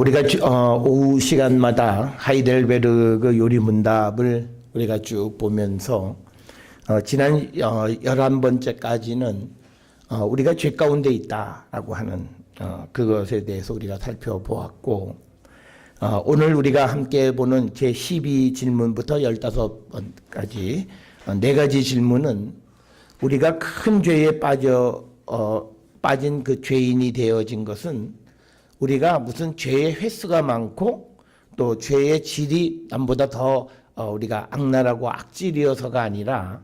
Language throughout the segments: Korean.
우리가 오후 시간마다 하이델베르그 요리 문답을 우리가 쭉 보면서 지난 11번째까지는 우리가 죄 가운데 있다라고 하는 그것에 대해서 우리가 살펴보았고, 오늘 우리가 함께 보는 제12질문부터 15번까지 네 가지 질문은 우리가 큰 죄에 빠진 그 죄인이 되어진 것은 우리가 무슨 죄의 횟수가 많고 또 죄의 질이 남보다 더 우리가 악랄하고 악질이어서가 아니라,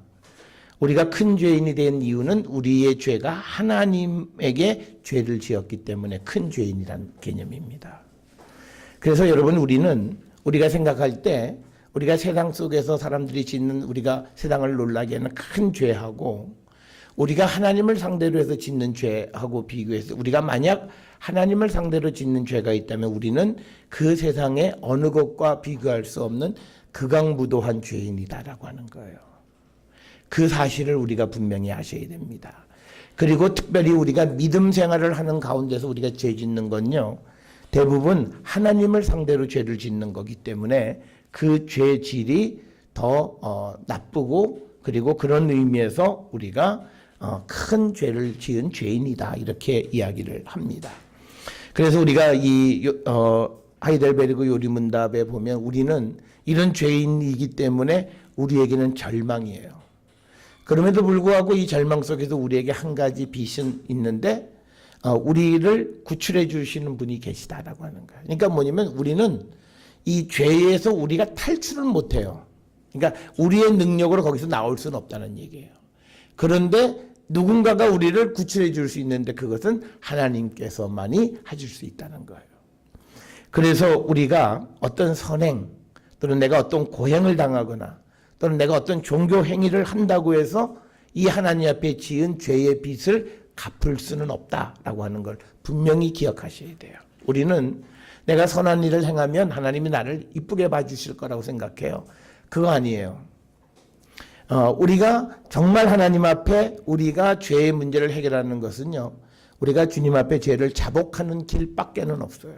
우리가 큰 죄인이 된 이유는 우리의 죄가 하나님에게 죄를 지었기 때문에 큰 죄인이라는 개념입니다. 그래서 여러분, 우리가 생각할 때 우리가 세상 속에서 사람들이 짓는, 우리가 세상을 놀라게 하는 큰 죄하고 우리가 하나님을 상대로 해서 짓는 죄하고 비교해서, 우리가 만약 하나님을 상대로 짓는 죄가 있다면 우리는 그 세상의 어느 것과 비교할 수 없는 극악무도한 죄인이다라고 하는 거예요. 그 사실을 우리가 분명히 아셔야 됩니다. 그리고 특별히 우리가 믿음 생활을 하는 가운데서 우리가 죄 짓는 건요, 대부분 하나님을 상대로 죄를 짓는 거기 때문에 그 죄 질이 더 나쁘고, 그리고 그런 의미에서 우리가 큰 죄를 지은 죄인이다, 이렇게 이야기를 합니다. 그래서 우리가 이 하이델베르그 요리문답에 보면 우리는 이런 죄인이기 때문에 우리에게는 절망이에요. 그럼에도 불구하고 이 절망 속에서 우리에게 한 가지 빛은 있는데, 우리를 구출해 주시는 분이 계시다라고 하는 거예요. 그러니까 뭐냐면 우리는 이 죄에서 우리가 탈출을 못해요. 그러니까 우리의 능력으로 거기서 나올 수는 없다는 얘기예요. 그런데 누군가가 우리를 구출해 줄 수 있는데 그것은 하나님께서만이 하실 수 있다는 거예요. 그래서 우리가 어떤 선행, 또는 내가 어떤 고행을 당하거나 또는 내가 어떤 종교 행위를 한다고 해서 이 하나님 앞에 지은 죄의 빚을 갚을 수는 없다라고 하는 걸 분명히 기억하셔야 돼요. 우리는 내가 선한 일을 행하면 하나님이 나를 이쁘게 봐주실 거라고 생각해요. 그거 아니에요. 우리가 정말 하나님 앞에 우리가 죄의 문제를 해결하는 것은요, 우리가 주님 앞에 죄를 자복하는 길밖에는 없어요.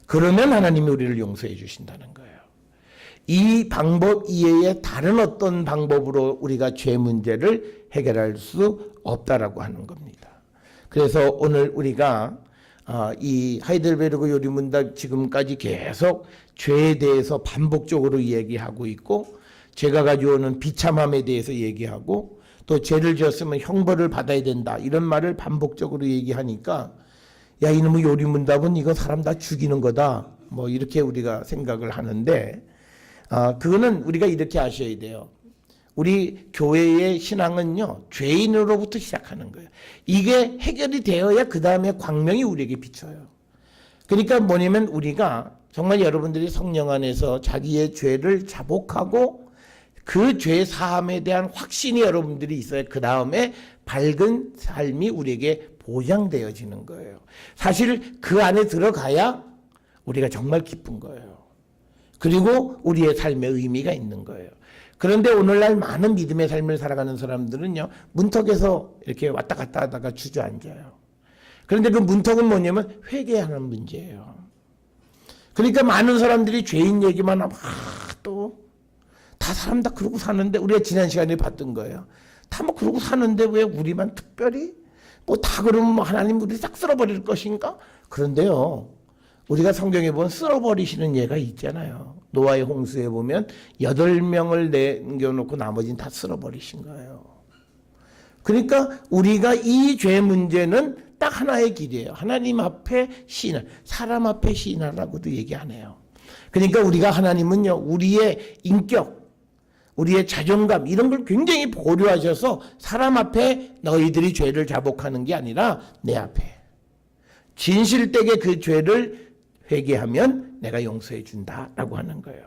그러면 하나님이 우리를 용서해 주신다는 거예요. 이 방법 이외에 다른 어떤 방법으로 우리가 죄 문제를 해결할 수 없다라고 하는 겁니다. 그래서 오늘 우리가 이 하이델베르그 요리문답 지금까지 계속 죄에 대해서 반복적으로 얘기하고 있고, 죄가 가져오는 비참함에 대해서 얘기하고, 또 죄를 지었으면 형벌을 받아야 된다, 이런 말을 반복적으로 얘기하니까, 야, 이놈의 요리문답은 이거 사람 다 죽이는 거다, 뭐 이렇게 우리가 생각을 하는데, 그거는 우리가 이렇게 아셔야 돼요. 우리 교회의 신앙은요, 죄인으로부터 시작하는 거예요. 이게 해결이 되어야 그 다음에 광명이 우리에게 비쳐요. 그러니까 뭐냐면 우리가 정말 여러분들이 성령 안에서 자기의 죄를 자복하고 그 죄 사함에 대한 확신이 여러분들이 있어야 그 다음에 밝은 삶이 우리에게 보장되어지는 거예요. 사실 그 안에 들어가야 우리가 정말 기쁜 거예요. 그리고 우리의 삶에 의미가 있는 거예요. 그런데 오늘날 많은 믿음의 삶을 살아가는 사람들은요, 문턱에서 이렇게 왔다 갔다 하다가 주저앉아요. 그런데 그 문턱은 뭐냐면 회개하는 문제예요. 그러니까 많은 사람들이 죄인 얘기만 하면 또 다 사람 다 그러고 사는데, 우리가 지난 시간에 봤던 거예요. 다 뭐 그러고 사는데 왜 우리만 특별히 뭐 다 그러면 뭐 하나님 우리 싹 쓸어버릴 것인가? 그런데요, 우리가 성경에 보면 쓸어버리시는 예가 있잖아요. 노아의 홍수에 보면 8명을 남겨놓고 나머지는 다 쓸어버리신 거예요. 그러니까 우리가 이 죄 문제는 딱 하나의 길이에요. 하나님 앞에 시인할, 사람 앞에 시인하라고도 얘기 안 해요. 그러니까 우리가, 하나님은요, 우리의 인격, 우리의 자존감, 이런 걸 굉장히 고려하셔서 사람 앞에 너희들이 죄를 자복하는 게 아니라 내 앞에 진실되게 그 죄를 회개하면 내가 용서해 준다라고 하는 거예요.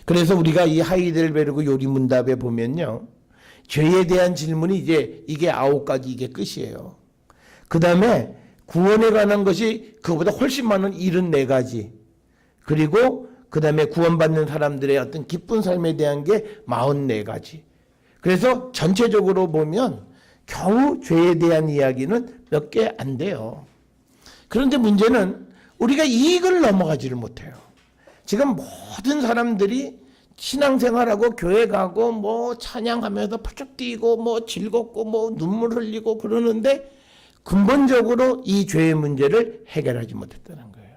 그래서 우리가 이 하이델베르그 요리문답에 보면요, 죄에 대한 질문이 이제 이게 9가지, 이게 끝이에요. 그 다음에 구원에 관한 것이 그거보다 훨씬 많은 74가지, 그리고 그 다음에 구원받는 사람들의 어떤 기쁜 삶에 대한 게 44가지. 그래서 전체적으로 보면 겨우 죄에 대한 이야기는 몇 개 안 돼요. 그런데 문제는 우리가 이익을 넘어가지를 못해요. 지금 모든 사람들이 신앙생활하고 교회 가고 뭐 찬양하면서 펄쩍 뛰고 뭐 즐겁고 뭐 눈물 흘리고 그러는데 근본적으로 이 죄의 문제를 해결하지 못했다는 거예요.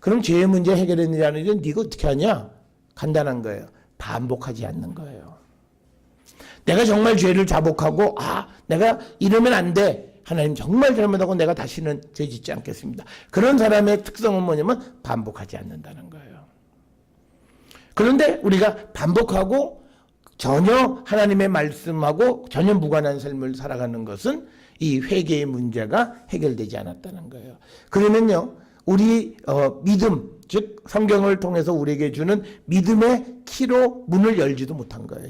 그럼 죄의 문제 해결했느냐 안 했느냐 네가 어떻게 하냐? 간단한 거예요. 반복하지 않는 거예요. 내가 정말 죄를 자복하고 내가 이러면 안 돼. 하나님 정말 잘못하고 내가 다시는 죄 짓지 않겠습니다. 그런 사람의 특성은 뭐냐면 반복하지 않는다는 거예요. 그런데 우리가 반복하고 전혀 하나님의 말씀하고 전혀 무관한 삶을 살아가는 것은 이 회개의 문제가 해결되지 않았다는 거예요. 그러면요, 우리 믿음, 즉 성경을 통해서 우리에게 주는 믿음의 키로 문을 열지도 못한 거예요.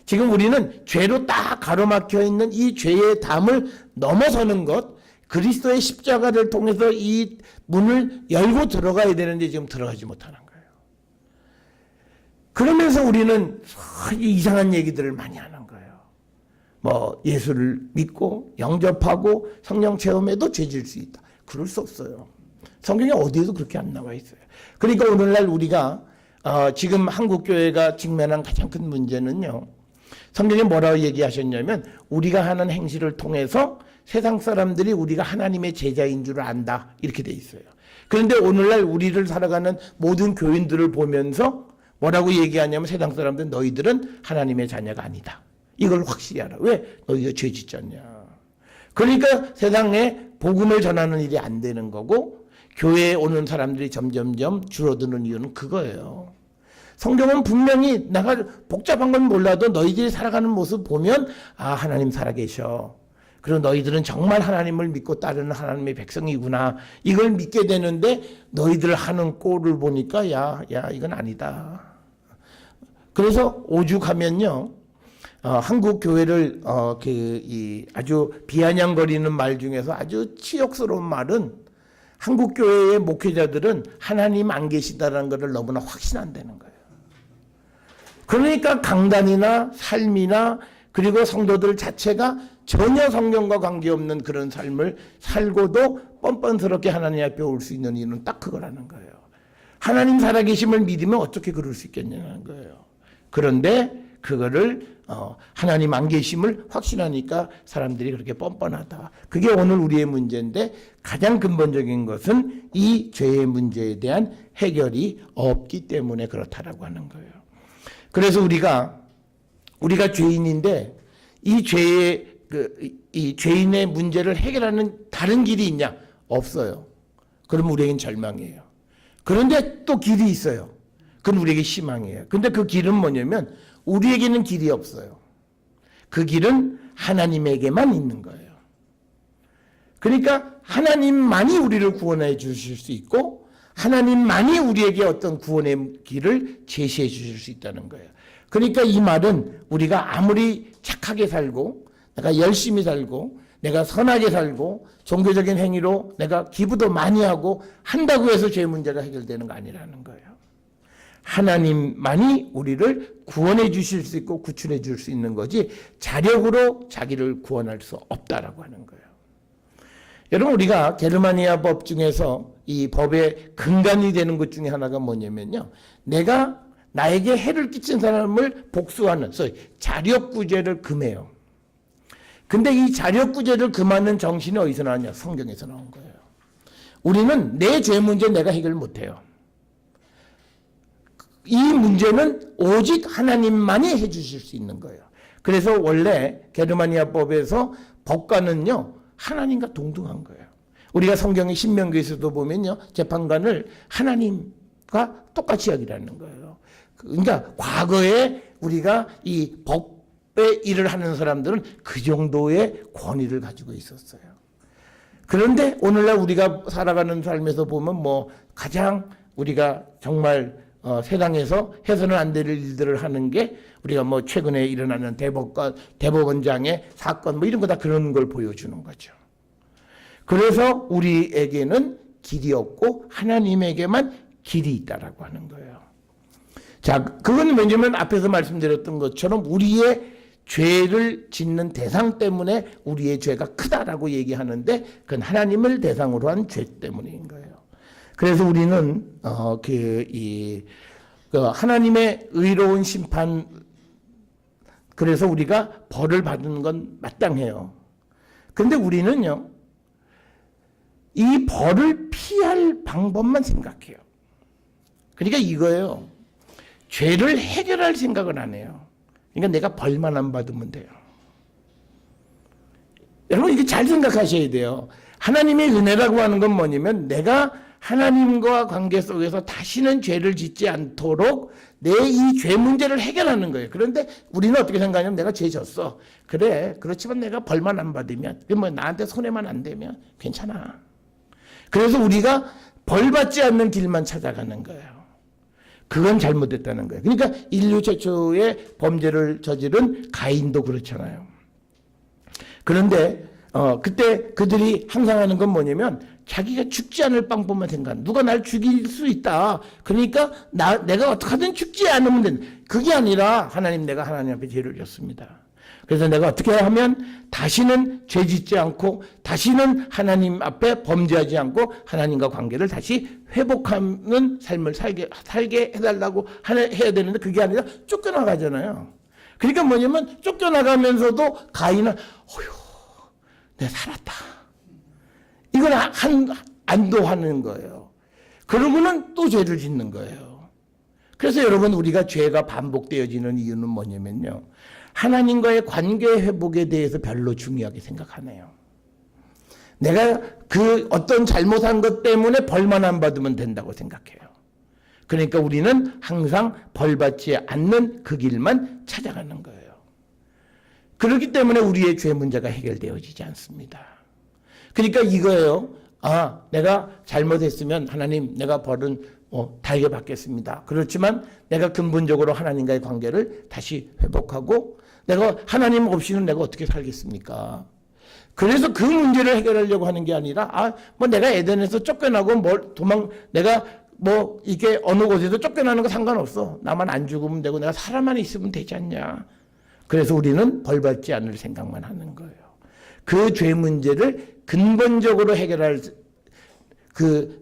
지금 우리는 죄로 딱 가로막혀 있는 이 죄의 담을 넘어서는 것, 그리스도의 십자가를 통해서 이 문을 열고 들어가야 되는데 지금 들어가지 못하는 거예요. 그러면서 우리는 이상한 얘기들을 많이 하는 거예요. 뭐 예수를 믿고 영접하고 성령 체험해도 죄질 수 있다. 그럴 수 없어요. 성경에 어디에도 그렇게 안 나와 있어요. 그러니까 오늘날 우리가 지금 한국교회가 직면한 가장 큰 문제는요. 성경에 뭐라고 얘기하셨냐면 우리가 하는 행실을 통해서 세상 사람들이 우리가 하나님의 제자인 줄 안다. 이렇게 돼 있어요. 그런데 오늘날 우리를 살아가는 모든 교인들을 보면서 뭐라고 얘기하냐면 세상 사람들은 너희들은 하나님의 자녀가 아니다. 이걸 확실히 알아. 왜? 너희가 죄 짓지 않냐. 그러니까 세상에 복음을 전하는 일이 안 되는 거고 교회에 오는 사람들이 점점점 줄어드는 이유는 그거예요. 성경은 분명히 내가 복잡한 건 몰라도 너희들이 살아가는 모습 보면 하나님 살아계셔. 그리고 너희들은 정말 하나님을 믿고 따르는 하나님의 백성이구나. 이걸 믿게 되는데 너희들 하는 꼴을 보니까 야 이건 아니다. 그래서 오죽하면요. 한국 교회를 아주 비아냥거리는 말 중에서 아주 치욕스러운 말은 한국 교회의 목회자들은 하나님 안 계시다라는 것을 너무나 확신한다는 거예요. 그러니까 강단이나 삶이나 그리고 성도들 자체가 전혀 성경과 관계없는 그런 삶을 살고도 뻔뻔스럽게 하나님 앞에 올 수 있는 이유는 딱 그거라는 거예요. 하나님 살아계심을 믿으면 어떻게 그럴 수 있겠냐는 거예요. 그런데 그거를 하나님 안 계심을 확신하니까 사람들이 그렇게 뻔뻔하다. 그게 오늘 우리의 문제인데 가장 근본적인 것은 이 죄의 문제에 대한 해결이 없기 때문에 그렇다라고 하는 거예요. 그래서 우리가 죄인인데 이 죄인의 문제를 해결하는 다른 길이 있냐? 없어요. 그럼 우리에겐 절망이에요. 그런데 또 길이 있어요. 그건 우리에게 희망이에요. 근데 그 길은 뭐냐면 우리에게는 길이 없어요. 그 길은 하나님에게만 있는 거예요. 그러니까 하나님만이 우리를 구원해 주실 수 있고 하나님만이 우리에게 어떤 구원의 길을 제시해 주실 수 있다는 거예요. 그러니까 이 말은 우리가 아무리 착하게 살고 내가 열심히 살고 내가 선하게 살고 종교적인 행위로 내가 기부도 많이 하고 한다고 해서 죄 문제가 해결되는 거 아니라는 거예요. 하나님만이 우리를 구원해 주실 수 있고 구출해 줄 수 있는 거지 자력으로 자기를 구원할 수 없다라고 하는 거예요. 여러분 우리가 게르마니아 법 중에서 이 법의 근간이 되는 것 중에 하나가 뭐냐면요. 내가 나에게 해를 끼친 사람을 복수하는 소위 자력구제를 금해요. 근데 이 자력구제를 금하는 정신이 어디서 나왔냐? 성경에서 나온 거예요. 우리는 내 죄 문제 내가 해결 못해요. 이 문제는 오직 하나님만이 해주실 수 있는 거예요. 그래서 원래 게르마니아법에서 법관은요 하나님과 동등한 거예요. 우리가 성경의 신명기에서도 보면요 재판관을 하나님과 똑같이 여기라는 거예요. 그러니까 과거에 우리가 이 법의 일을 하는 사람들은 그 정도의 권위를 가지고 있었어요. 그런데 오늘날 우리가 살아가는 삶에서 보면 뭐 가장 우리가 정말 세상에서 해서는 안 될 일들을 하는 게 우리가 뭐 최근에 일어나는 대법원장의 사건 뭐 이런 거 다 그런 걸 보여주는 거죠. 그래서 우리에게는 길이 없고 하나님에게만 길이 있다라고 하는 거예요. 자, 그건 왜냐면 앞에서 말씀드렸던 것처럼 우리의 죄를 짓는 대상 때문에 우리의 죄가 크다라고 얘기하는데 그건 하나님을 대상으로 한 죄 때문인 거예요. 그래서 우리는 하나님의 의로운 심판, 그래서 우리가 벌을 받는 건 마땅해요. 그런데 우리는요, 이 벌을 피할 방법만 생각해요. 그러니까 이거예요. 죄를 해결할 생각은 안 해요. 그러니까 내가 벌만 안 받으면 돼요. 여러분, 이게 잘 생각하셔야 돼요. 하나님의 은혜라고 하는 건 뭐냐면 내가 하나님과 관계 속에서 다시는 죄를 짓지 않도록 내 이 죄 문제를 해결하는 거예요. 그런데 우리는 어떻게 생각하냐면 내가 죄 졌어. 그래, 그렇지만 내가 벌만 안 받으면, 뭐 나한테 손해만 안 되면 괜찮아. 그래서 우리가 벌 받지 않는 길만 찾아가는 거예요. 그건 잘못됐다는 거예요. 그러니까 인류 최초의 범죄를 저지른 가인도 그렇잖아요. 그런데 그때 그들이 항상 하는 건 뭐냐면 자기가 죽지 않을 방법만 생각. 누가 날 죽일 수 있다. 그러니까 내가 어떻게든 죽지 않으면 된다. 그게 아니라 하나님, 내가 하나님 앞에 죄를 졌습니다. 그래서 내가 어떻게 하면 다시는 죄 짓지 않고 다시는 하나님 앞에 범죄하지 않고 하나님과 관계를 다시 회복하는 삶을 살게 해달라고 해야 되는데 그게 아니라 쫓겨나가잖아요. 그러니까 뭐냐면 쫓겨나가면서도 가인은 내가 살았다. 이걸 안도하는 거예요. 그러고는 또 죄를 짓는 거예요. 그래서 여러분, 우리가 죄가 반복되어지는 이유는 뭐냐면요, 하나님과의 관계 회복에 대해서 별로 중요하게 생각하네요. 내가 그 어떤 잘못한 것 때문에 벌만 안 받으면 된다고 생각해요. 그러니까 우리는 항상 벌 받지 않는 그 길만 찾아가는 거예요. 그렇기 때문에 우리의 죄 문제가 해결되어지지 않습니다. 그러니까 이거예요. 내가 잘못했으면 하나님, 내가 벌은 달게 받겠습니다. 그렇지만 내가 근본적으로 하나님과의 관계를 다시 회복하고 내가 하나님 없이는 내가 어떻게 살겠습니까? 그래서 그 문제를 해결하려고 하는 게 아니라 내가 에덴에서 쫓겨나고 내가 이게 어느 곳에서 쫓겨나는 거 상관없어. 나만 안 죽으면 되고 내가 살아만 있으면 되지 않냐. 그래서 우리는 벌 받지 않을 생각만 하는 거예요. 그 죄 문제를 근본적으로 해결할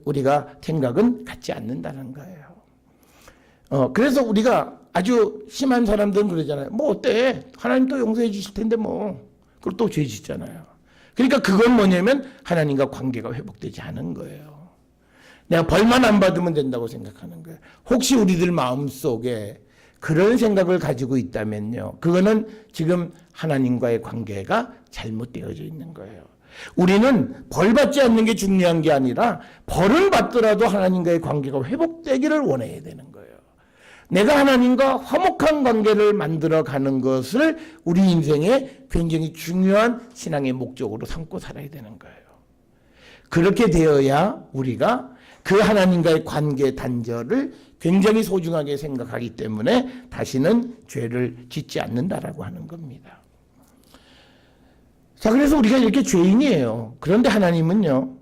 우리가 생각은 갖지 않는다는 거예요. 그래서 우리가 아주 심한 사람들은 그러잖아요. 어때? 하나님 또 용서해 주실 텐데 그리고 또 죄 짓잖아요. 그러니까 그건 뭐냐면 하나님과 관계가 회복되지 않은 거예요. 내가 벌만 안 받으면 된다고 생각하는 거예요. 혹시 우리들 마음속에 그런 생각을 가지고 있다면요, 그거는 지금 하나님과의 관계가 잘못되어져 있는 거예요. 우리는 벌 받지 않는 게 중요한 게 아니라 벌을 받더라도 하나님과의 관계가 회복되기를 원해야 되는 거예요. 내가 하나님과 화목한 관계를 만들어가는 것을 우리 인생의 굉장히 중요한 신앙의 목적으로 삼고 살아야 되는 거예요. 그렇게 되어야 우리가 그 하나님과의 관계 단절을 굉장히 소중하게 생각하기 때문에 다시는 죄를 짓지 않는다라고 하는 겁니다. 자, 그래서 우리가 이렇게 죄인이에요. 그런데 하나님은요,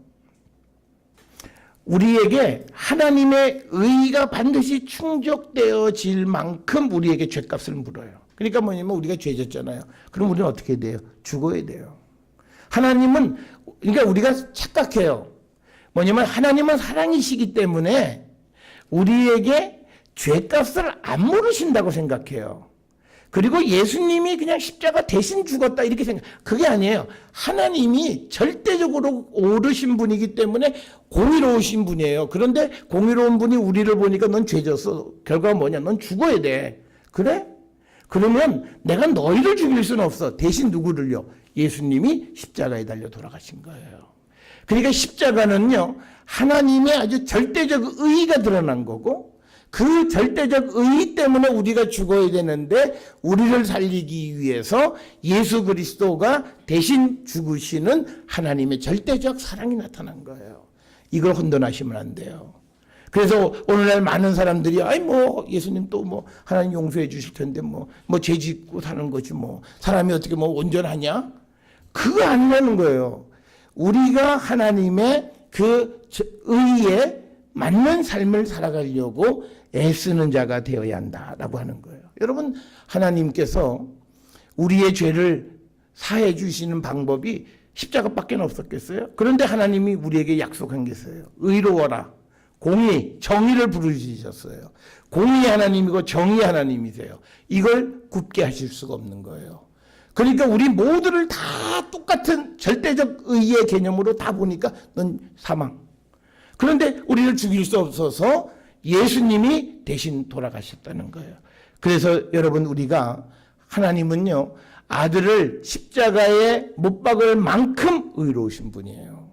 우리에게 하나님의 의의가 반드시 충족되어질 만큼 우리에게 죄값을 물어요. 그러니까 뭐냐면 우리가 죄 졌잖아요. 그럼 우리는 어떻게 돼요? 죽어야 돼요. 하나님은, 그러니까 우리가 착각해요. 뭐냐면 하나님은 사랑이시기 때문에 우리에게 죄값을 안 물으신다고 생각해요. 그리고 예수님이 그냥 십자가 대신 죽었다 이렇게 생각. 그게 아니에요. 하나님이 절대적으로 옳으신 분이기 때문에 공의로우신 분이에요. 그런데 공의로운 분이 우리를 보니까 넌 죄졌어. 결과가 뭐냐? 넌 죽어야 돼. 그래? 그러면 내가 너희를 죽일 수는 없어. 대신 누구를요? 예수님이 십자가에 달려 돌아가신 거예요. 그러니까 십자가는요, 하나님의 아주 절대적 의의가 드러난 거고, 그 절대적 의의 때문에 우리가 죽어야 되는데 우리를 살리기 위해서 예수 그리스도가 대신 죽으시는 하나님의 절대적 사랑이 나타난 거예요. 이걸 혼돈하시면 안 돼요. 그래서 오늘날 많은 사람들이 예수님 또 하나님 용서해 주실 텐데 죄 짓고 사는 거지 사람이 어떻게 온전하냐? 그거 아니라는 거예요. 우리가 하나님의 그 의에 맞는 삶을 살아가려고 애쓰는 자가 되어야 한다라고 하는 거예요. 여러분, 하나님께서 우리의 죄를 사해 주시는 방법이 십자가밖에 없었겠어요? 그런데 하나님이 우리에게 약속한 게 있어요. 의로워라. 공의, 정의를 부르짖었어요. 공의 하나님이고 정의 하나님이세요. 이걸 굽게 하실 수가 없는 거예요. 그러니까 우리 모두를 다 똑같은 절대적 의의 개념으로 다 보니까 넌 사망. 그런데 우리를 죽일 수 없어서 예수님이 대신 돌아가셨다는 거예요. 그래서 여러분 우리가 하나님은요 아들을 십자가에 못 박을 만큼 의로우신 분이에요.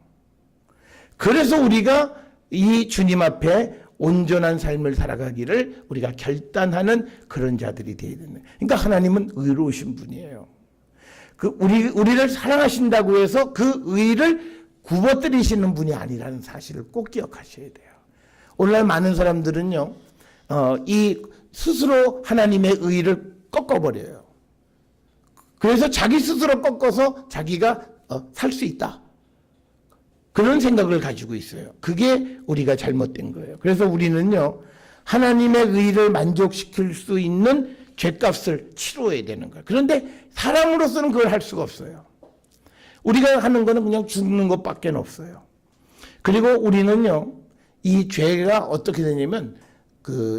그래서 우리가 이 주님 앞에 온전한 삶을 살아가기를 우리가 결단하는 그런 자들이 되어야 되는 거예요. 그러니까 하나님은 의로우신 분이에요. 우리를 사랑하신다고 해서 그 의를 굽어뜨리시는 분이 아니라는 사실을 꼭 기억하셔야 돼요. 오늘날 많은 사람들은요, 이 스스로 하나님의 의를 꺾어버려요. 그래서 자기 스스로 꺾어서 자기가 살 수 있다. 그런 생각을 가지고 있어요. 그게 우리가 잘못된 거예요. 그래서 우리는요, 하나님의 의를 만족시킬 수 있는 죗값을 치러야 되는 거예요. 그런데 사람으로서는 그걸 할 수가 없어요. 우리가 하는 거는 그냥 죽는 것밖에 없어요. 그리고 우리는요, 이 죄가 어떻게 되냐면,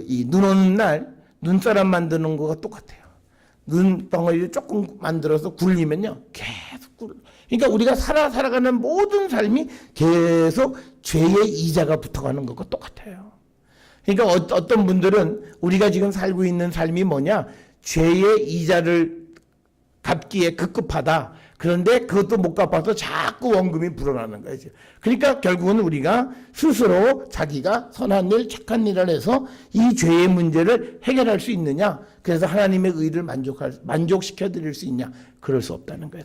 이 눈 오는 날, 눈사람 만드는 거가 똑같아요. 눈덩어리를 조금 만들어서 굴리면요, 계속 굴려. 그러니까 우리가 살아가는 모든 삶이 계속 죄의 이자가 붙어가는 것과 똑같아요. 그러니까 어떤 분들은 우리가 지금 살고 있는 삶이 뭐냐? 죄의 이자를 갚기에 급급하다. 그런데 그것도 못 갚아서 자꾸 원금이 불어나는 거죠. 그러니까 결국은 우리가 스스로 자기가 선한 일, 착한 일을 해서 이 죄의 문제를 해결할 수 있느냐? 그래서 하나님의 의를 만족시켜 드릴 수 있냐? 그럴 수 없다는 거예요,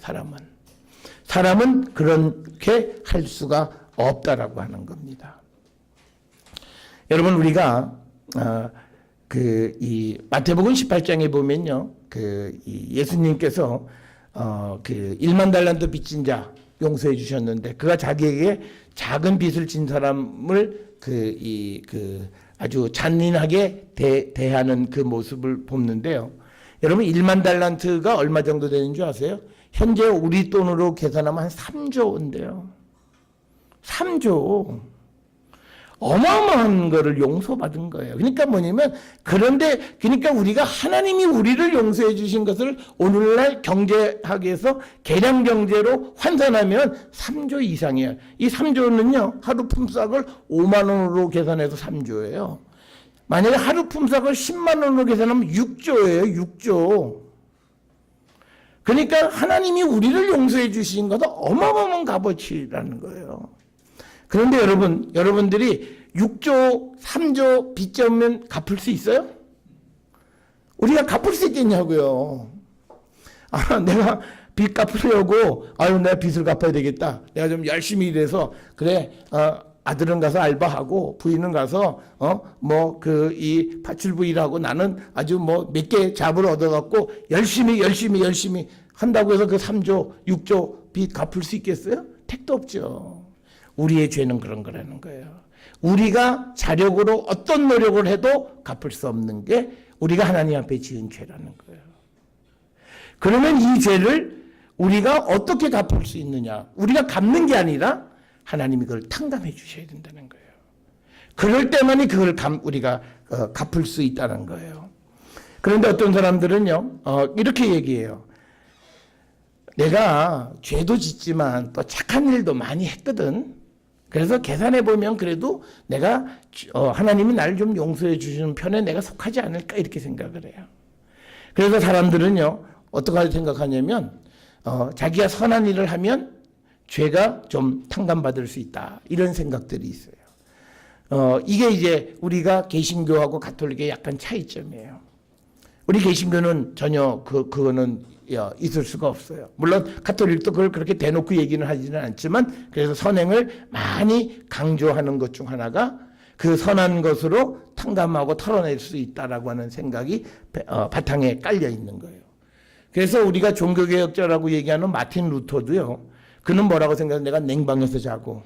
사람은 그렇게 할 수가 없다라고 하는 겁니다. 여러분 우리가 이 마태복음 18장에 보면요, 이 예수님께서 1만 달란트 빚진 자 용서해 주셨는데 그가 자기에게 작은 빚을 진 사람을 아주 잔인하게 대하는 그 모습을 보는데요. 여러분 1만 달란트가 얼마 정도 되는 줄 아세요? 현재 우리 돈으로 계산하면 한 3조 원인데요. 3조. 어마어마한 거를 용서받은 거예요. 그러니까 뭐냐면, 그러니까 우리가 하나님이 우리를 용서해 주신 것을 오늘날 경제학에서 계량 경제로 환산하면 3조 이상이에요. 이 3조는요, 하루 품삯을 5만 원으로 계산해서 3조예요. 만약에 하루 품삯을 10만 원으로 계산하면 6조예요, 6조. 그러니까 하나님이 우리를 용서해 주신 것은 어마어마한 값어치라는 거예요. 그런데 여러분들이 6조, 3조 빚 져면 갚을 수 있어요? 우리가 갚을 수 있겠냐고요. 내가 빚 갚으려고, 내가 빚을 갚아야 되겠다. 내가 좀 열심히 일해서, 그래, 아들은 가서 알바하고, 부인은 가서, 이 파출부 일하고 나는 아주 몇 개 잡을 얻어갖고, 열심히 한다고 해서 그 3조, 6조 빚 갚을 수 있겠어요? 택도 없죠. 우리의 죄는 그런 거라는 거예요. 우리가 자력으로 어떤 노력을 해도 갚을 수 없는 게 우리가 하나님 앞에 지은 죄라는 거예요. 그러면 이 죄를 우리가 어떻게 갚을 수 있느냐? 우리가 갚는 게 아니라 하나님이 그걸 탕감해 주셔야 된다는 거예요. 그럴 때만이 그걸 우리가 갚을 수 있다는 거예요. 그런데 어떤 사람들은요, 이렇게 얘기해요. 내가 죄도 짓지만 또 착한 일도 많이 했거든. 그래서 계산해 보면 그래도 내가 하나님이 나를 좀 용서해 주시는 편에 내가 속하지 않을까 이렇게 생각을 해요. 그래서 사람들은요 어떻게 생각하냐면 자기가 선한 일을 하면 죄가 좀 탕감받을 수 있다 이런 생각들이 있어요. 이게 이제 우리가 개신교하고 가톨릭의 약간 차이점이에요. 우리 개신교는 전혀 그거는 있을 수가 없어요. 물론 가톨릭도 그걸 그렇게 대놓고 얘기는 하지는 않지만 그래서 선행을 많이 강조하는 것 중 하나가 그 선한 것으로 탕감하고 털어낼 수 있다라고 하는 생각이 바탕에 깔려 있는 거예요. 그래서 우리가 종교개혁자라고 얘기하는 마틴 루터도요. 그는 뭐라고 생각해요? 내가 냉방에서 자고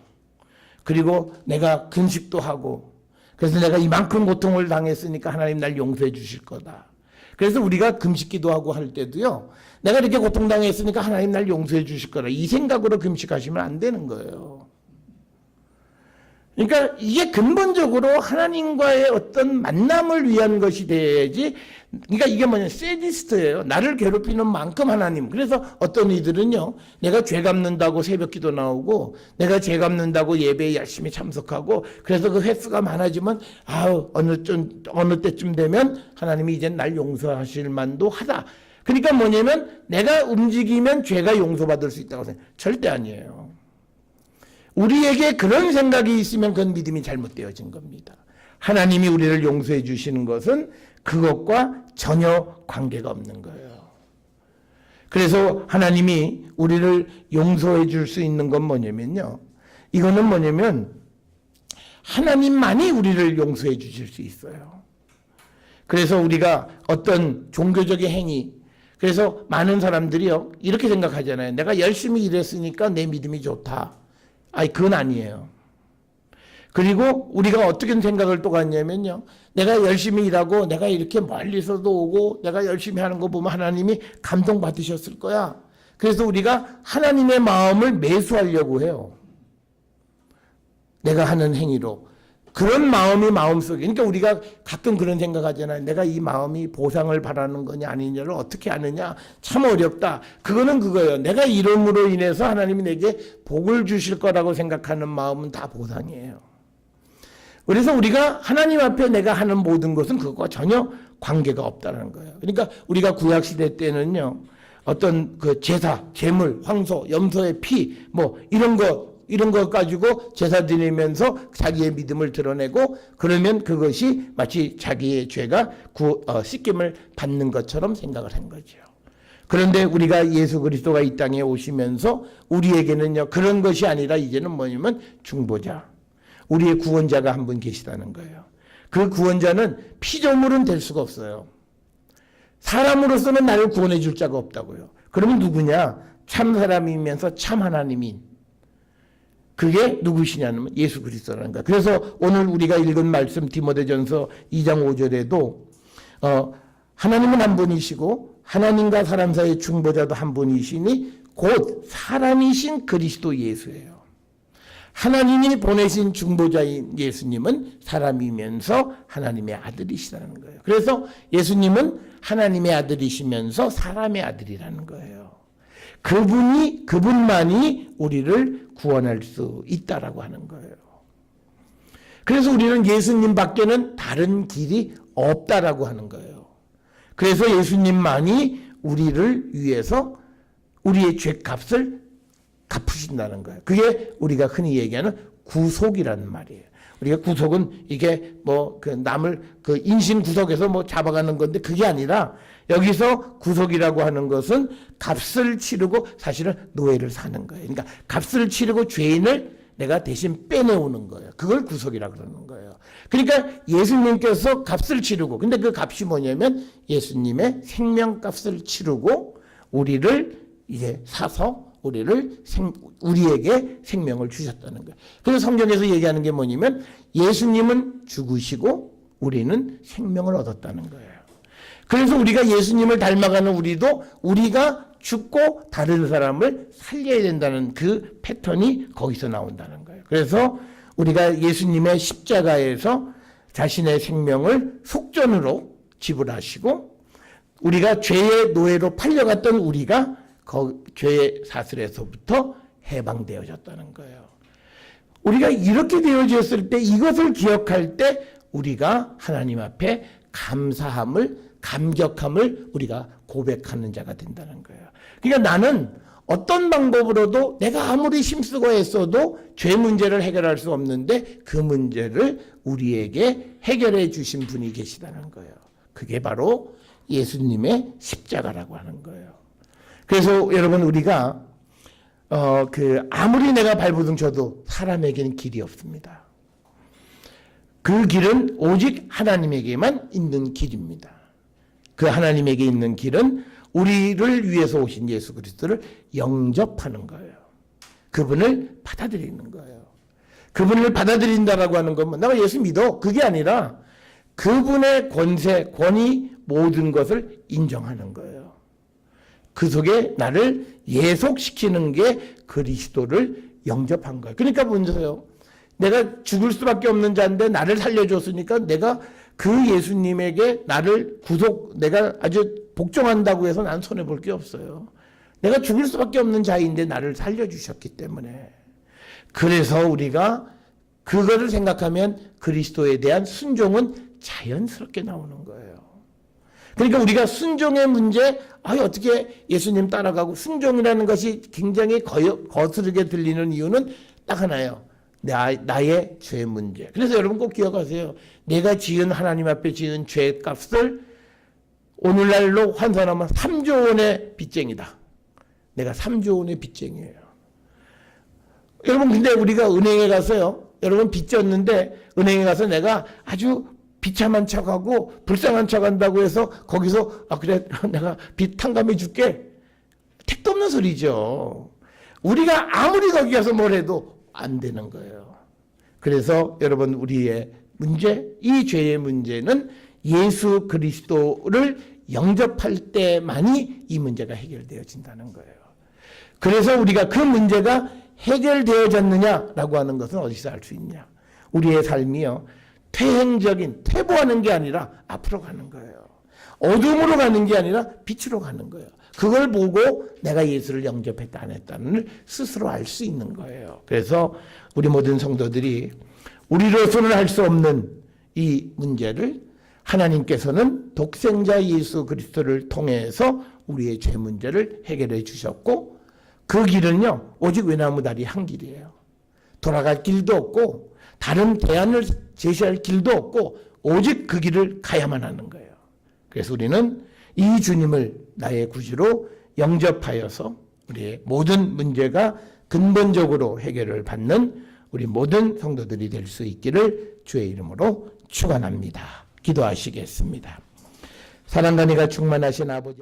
그리고 내가 금식도 하고 그래서 내가 이만큼 고통을 당했으니까 하나님 날 용서해 주실 거다. 그래서 우리가 금식기도 할 때도요. 내가 이렇게 고통당했으니까 하나님 날 용서해 주실 거라. 이 생각으로 금식하시면 안 되는 거예요. 그러니까 이게 근본적으로 하나님과의 어떤 만남을 위한 것이 돼야지. 그러니까 이게 뭐냐, 세디스트예요. 나를 괴롭히는 만큼 하나님. 그래서 어떤 이들은요, 내가 죄 갚는다고 새벽기도 나오고, 내가 죄 갚는다고 예배에 열심히 참석하고, 그래서 그 횟수가 많아지면 어느 때쯤 되면 하나님이 이제 날 용서하실 만도 하다. 그러니까 뭐냐면 내가 움직이면 죄가 용서받을 수 있다고 생각해요. 절대 아니에요. 우리에게 그런 생각이 있으면 그건 믿음이 잘못되어진 겁니다. 하나님이 우리를 용서해 주시는 것은 그것과 전혀 관계가 없는 거예요. 그래서 하나님이 우리를 용서해 줄 수 있는 건 뭐냐면요, 이거는 뭐냐면 하나님만이 우리를 용서해 주실 수 있어요. 그래서 우리가 어떤 종교적인 행위, 그래서 많은 사람들이요 이렇게 생각하잖아요. 내가 열심히 일했으니까 내 믿음이 좋다. 아니, 그건 아니에요. 그리고 우리가 어떻게 생각을 또 갖냐면요, 내가 열심히 일하고 내가 이렇게 멀리서도 오고 내가 열심히 하는 거 보면 하나님이 감동받으셨을 거야. 그래서 우리가 하나님의 마음을 매수하려고 해요. 내가 하는 행위로. 그런 마음이 마음속에, 그러니까 우리가 가끔 그런 생각하잖아요. 내가 이 마음이 보상을 바라는 거냐 아니냐를 어떻게 아느냐, 참 어렵다. 그거는 그거예요. 내가 이름으로 인해서 하나님이 내게 복을 주실 거라고 생각하는 마음은 다 보상이에요. 그래서 우리가 하나님 앞에 내가 하는 모든 것은 그것과 전혀 관계가 없다는 거예요. 그러니까 우리가 구약시대 때는요, 어떤 그 제사, 제물, 황소, 염소의 피, 뭐 이런 거 가지고 제사 드리면서 자기의 믿음을 드러내고, 그러면 그것이 마치 자기의 죄가 씻김을 받는 것처럼 생각을 한 거죠. 그런데 우리가 예수 그리스도가 이 땅에 오시면서 우리에게는요, 그런 것이 아니라 이제는 뭐냐면 중보자, 우리의 구원자가 한 분 계시다는 거예요. 그 구원자는 피조물은 될 수가 없어요. 사람으로서는 나를 구원해 줄 자가 없다고요. 그러면 누구냐? 참 사람이면서 참 하나님인, 그게 누구시냐면 예수 그리스도라는 거야. 그래서 오늘 우리가 읽은 말씀 디모데전서 2장 5절에도 하나님은 한 분이시고 하나님과 사람 사이의 중보자도 한 분이시니 곧 사람이신 그리스도 예수예요. 하나님이 보내신 중보자인 예수님은 사람이면서 하나님의 아들이시라는 거예요. 그래서 예수님은 하나님의 아들이시면서 사람의 아들이라는 거예요. 그분만이 우리를 구원할 수 있다라고 하는 거예요. 그래서 우리는 예수님 밖에는 다른 길이 없다라고 하는 거예요. 그래서 예수님만이 우리를 위해서 우리의 죄값을 갚으신다는 거예요. 그게 우리가 흔히 얘기하는 구속이라는 말이에요. 우리가 구속은 이게 뭐 그 남을 그 인신 구속에서 뭐 잡아가는 건데 그게 아니라, 여기서 구속이라고 하는 것은 값을 치르고 사실은 노예를 사는 거예요. 그러니까 값을 치르고 죄인을 내가 대신 빼내오는 거예요. 그걸 구속이라고 그러는 거예요. 그러니까 예수님께서 값을 치르고, 근데 그 값이 뭐냐면 예수님의 생명값을 치르고 우리를 이제 사서 우리에게 생명을 주셨다는 거예요. 그래서 성경에서 얘기하는 게 뭐냐면 예수님은 죽으시고 우리는 생명을 얻었다는 거예요. 그래서 우리가 예수님을 닮아가는 우리가 죽고 다른 사람을 살려야 된다는 그 패턴이 거기서 나온다는 거예요. 그래서 우리가 예수님의 십자가에서 자신의 생명을 속전으로 지불하시고, 우리가 죄의 노예로 팔려갔던 우리가 죄의 사슬에서부터 해방되어졌다는 거예요. 우리가 이렇게 되어졌을 때, 이것을 기억할 때 우리가 하나님 앞에 감격함을 우리가 고백하는 자가 된다는 거예요. 그러니까 나는 어떤 방법으로도 내가 아무리 힘쓰고 애써도 죄 문제를 해결할 수 없는데 그 문제를 우리에게 해결해 주신 분이 계시다는 거예요. 그게 바로 예수님의 십자가라고 하는 거예요. 그래서 여러분, 우리가 아무리 내가 발버둥 쳐도 사람에게는 길이 없습니다. 그 길은 오직 하나님에게만 있는 길입니다. 그 하나님에게 있는 길은 우리를 위해서 오신 예수 그리스도를 영접하는 거예요. 그분을 받아들이는 거예요. 그분을 받아들인다라고 하는 건 내가 예수 믿어, 그게 아니라 그분의 권세, 권위, 모든 것을 인정하는 거예요. 그 속에 나를 예속시키는 게 그리스도를 영접한 거예요. 그러니까 먼저요, 내가 죽을 수밖에 없는 자인데 나를 살려줬으니까 내가 그 예수님에게 내가 아주 복종한다고 해서 난 손해볼 게 없어요. 내가 죽을 수밖에 없는 자인데 나를 살려주셨기 때문에. 그래서 우리가 그거를 생각하면 그리스도에 대한 순종은 자연스럽게 나오는 거예요. 그러니까 우리가 순종의 문제, 어떻게 예수님 따라가고 순종이라는 것이 굉장히 거스르게 들리는 이유는 딱 하나예요. 나의 죄 문제. 그래서 여러분 꼭 기억하세요. 내가 하나님 앞에 지은 죄 값을 오늘날로 환산하면 3조 원의 빚쟁이다. 내가 3조 원의 빚쟁이에요. 여러분, 근데 우리가 은행에 가서요. 여러분 빚 졌는데 은행에 가서 내가 아주 비참한 척하고 불쌍한 척한다고 해서 거기서 그래 내가 빚 탕감해 줄게. 택도 없는 소리죠. 우리가 아무리 거기 가서 뭘 해도 안 되는 거예요. 그래서 여러분 우리의 문제, 이 죄의 문제는 예수 그리스도를 영접할 때만이 이 문제가 해결되어진다는 거예요. 그래서 우리가 그 문제가 해결되어졌느냐라고 하는 것은 어디서 알 수 있냐. 우리의 삶이요. 퇴보하는 게 아니라 앞으로 가는 거예요. 어둠으로 가는 게 아니라 빛으로 가는 거예요. 그걸 보고 내가 예수를 영접했다 안 했다는 스스로 알 수 있는 거예요. 그래서 우리 모든 성도들이 우리로서는 할 수 없는 이 문제를 하나님께서는 독생자 예수 그리스도를 통해서 우리의 죄 문제를 해결해 주셨고, 그 길은요 오직 외나무다리 한 길이에요. 돌아갈 길도 없고 다른 대안을 제시할 길도 없고 오직 그 길을 가야만 하는 거예요. 그래서 우리는 이 주님을 나의 구주로 영접하여서 우리의 모든 문제가 근본적으로 해결을 받는 우리 모든 성도들이 될 수 있기를 주의 이름으로 축원합니다. 기도하시겠습니다. 사랑과 은혜가 충만하신 아버지,